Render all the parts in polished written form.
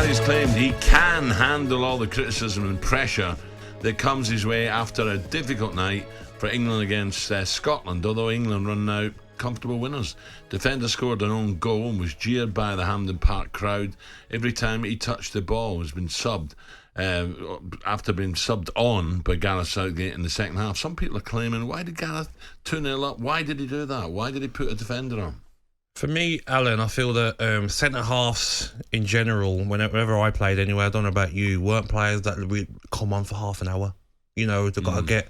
Harry's claimed he can handle all the criticism and pressure that comes his way after a difficult night for England against Scotland, although England run out comfortable winners. Defender scored an own goal and was jeered by the Hampden Park crowd every time he touched the ball. Has been subbed after being subbed on by Gareth Southgate in the second half. Some people are claiming, why did Gareth 2-0 up? Why did he do that? Why did he put a defender on? For me, Alan, I feel that centre-halves in general, whenever I played anyway, I don't know about you, weren't players that would come on for half an hour. You know, they've got to get...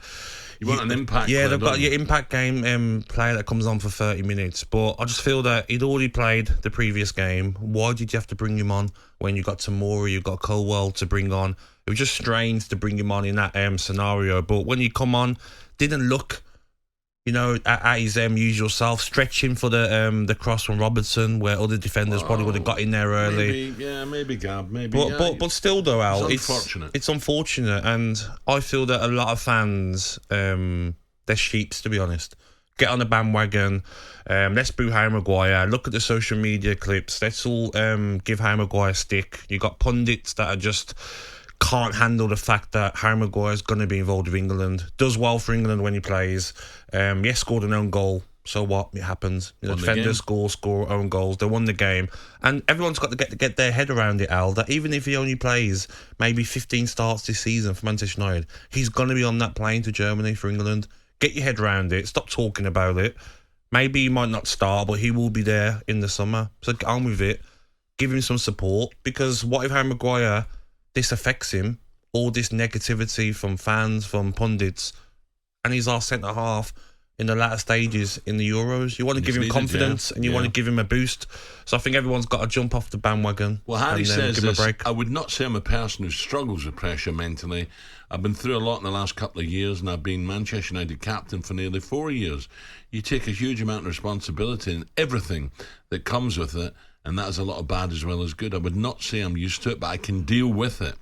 You want an impact player, they've got your impact game player that comes on for 30 minutes. But I just feel that he'd already played the previous game. Why did you have to bring him on when you got Tamori, you got Colwell to bring on? It was just strange to bring him on in that scenario. But when he come on, didn't look... You know, at his usual self, stretching for the cross from Robertson, where other defenders probably would have got in there early. Maybe Gab, maybe. But still, though, Al, it's unfortunate. It's unfortunate, and I feel that a lot of fans, they're sheeps, to be honest. Get on the bandwagon. Let's boo Harry Maguire. Look at the social media clips. Let's all give Harry Maguire a stick. You got pundits that are just can't handle the fact that Harry Maguire is going to be involved with England. Does well for England when he plays. Yes, scored an own goal. So what? It happens. You know, defenders score own goals. They won the game. And everyone's got to get their head around it, Al, that even if he only plays maybe 15 starts this season for Manchester United, he's going to be on that plane to Germany for England. Get your head around it. Stop talking about it. Maybe he might not start, but he will be there in the summer. So get on with it. Give him some support. Because what if Harry Maguire... this affects him, all this negativity from fans, from pundits, and he's our centre-half in the latter stages in the Euros. You want to give him confidence and you want to give him a boost. So I think everyone's got to jump off the bandwagon. Well, Harry says give him a break. I would not say I'm a person who struggles with pressure mentally. I've been through a lot in the last couple of years, and I've been Manchester United captain for nearly 4 years. You take a huge amount of responsibility in everything that comes with it, and that is a lot of bad as well as good. I would not say I'm used to it, but I can deal with it.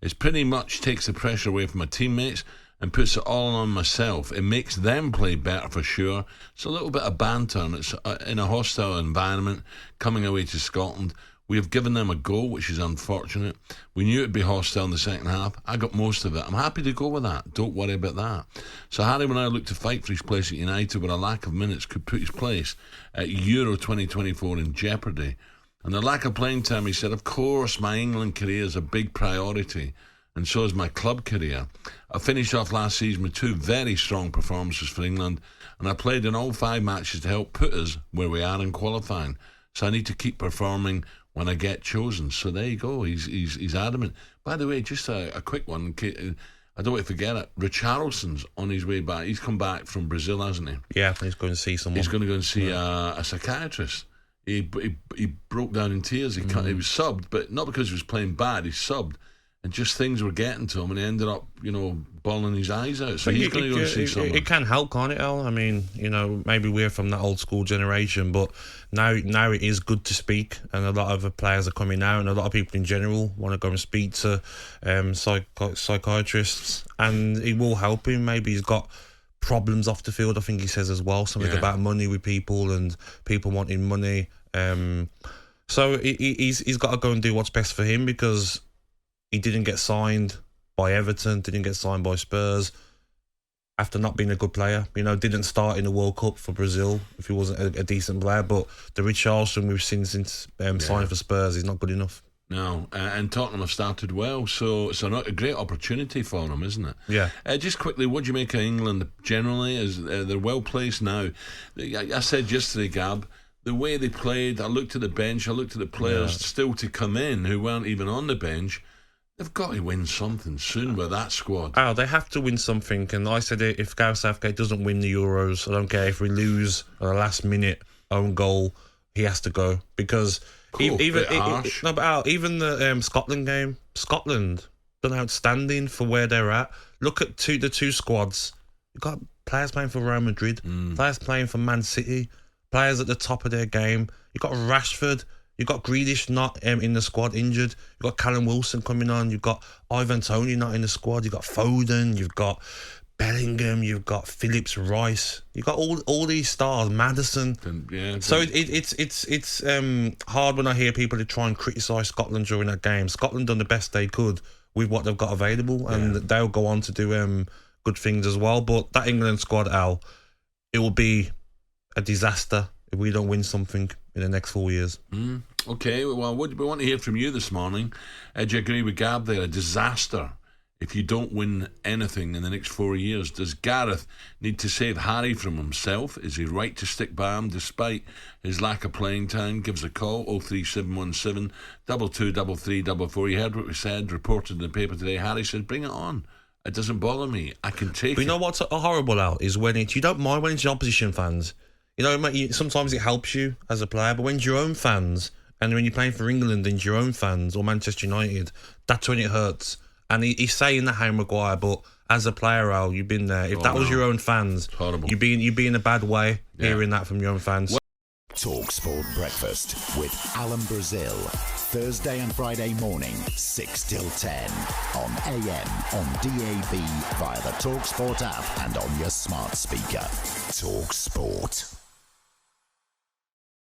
It pretty much takes the pressure away from my teammates and puts it all on myself. It makes them play better for sure. It's a little bit of banter, and it's in a hostile environment coming away to Scotland. We have given them a goal, which is unfortunate. We knew it'd be hostile in the second half. I got most of it. I'm happy to go with that. Don't worry about that. So Harry will now look to fight for his place at United, where a lack of minutes could put his place at Euro 2024 in jeopardy. And the lack of playing time, he said, of course, my England career is a big priority, and so is my club career. I finished off last season with 2 very strong performances for England, and I played in all 5 matches to help put us where we are in qualifying. So I need to keep performing when I get chosen. So there you go. He's adamant. By the way, just a quick one. I don't want to forget it. Richarlison's on his way back. He's come back from Brazil, hasn't he? Yeah, he's going to see someone. He's going to go and see a psychiatrist. He broke down in tears. He was subbed, but not because he was playing bad. He subbed, and just things were getting to him, and he ended up, bawling his eyes out. So he's going to go and see someone. It can help, can't it, Al? I mean, maybe we're from that old school generation, but now it is good to speak, and a lot of players are coming out, and a lot of people in general want to go and speak to psychiatrists, and it will help him. Maybe he's got problems off the field, I think he says as well, something about money with people and people wanting money. So he's got to go and do what's best for him, because he didn't get signed by Everton, didn't get signed by Spurs after not being a good player. Didn't start in the World Cup for Brazil if he wasn't a decent player. But the Richarlison we've seen since signing for Spurs is not good enough. No, and Tottenham have started well, so it's a great opportunity for them, isn't it? Yeah. Just quickly, what do you make of England generally? They're well placed now. I said yesterday, Gab, the way they played, I looked at the bench, I looked at the players still to come in who weren't even on the bench. They've got to win something soon with that squad. Oh, they have to win something. And I said, if Gareth Southgate doesn't win the Euros, I don't care if we lose at the last minute own goal, he has to go. Because even the Scotland game, Scotland done outstanding for where they're at. Look at the two squads. You've got players playing for Real Madrid, players playing for Man City, players at the top of their game. You've got Rashford. You've got Grealish not in the squad, injured. You've got Callum Wilson coming on. You've got Ivan Toney not in the squad. You've got Foden. You've got Bellingham, you've got Phillips, Rice, you've got all these stars, Maddison. So it's hard when I hear people that try and criticise Scotland during that game. Scotland done the best they could with what they've got available, and they'll go on to do good things as well. But that England squad, Al, it will be a disaster if we don't win something in the next 4 years. Okay, well, we want to hear from you this morning. Do you agree with Gab there? A disaster if you don't win anything in the next 4 years. Does Gareth need to save Harry from himself? Is he right to stick by him despite his lack of playing time? Give us a call, 03717 223344. You heard what we said, reported in the paper today. Harry said, bring it on. It doesn't bother me. I can take it. But you know what's horrible, Al, is when you don't mind when it's your opposition fans. You know, sometimes it helps you as a player, but when it's your own fans, and when you're playing for England and your own fans or Manchester United, that's when it hurts. And he's saying that, Harry Maguire, but as a player, Al, you've been there. If that was your own fans, you'd be in a bad way hearing that from your own fans. talkSPORT Breakfast with Alan Brazil. Thursday and Friday morning, 6 till 10. On AM, on DAB, via the talkSPORT app and on your smart speaker. talkSPORT.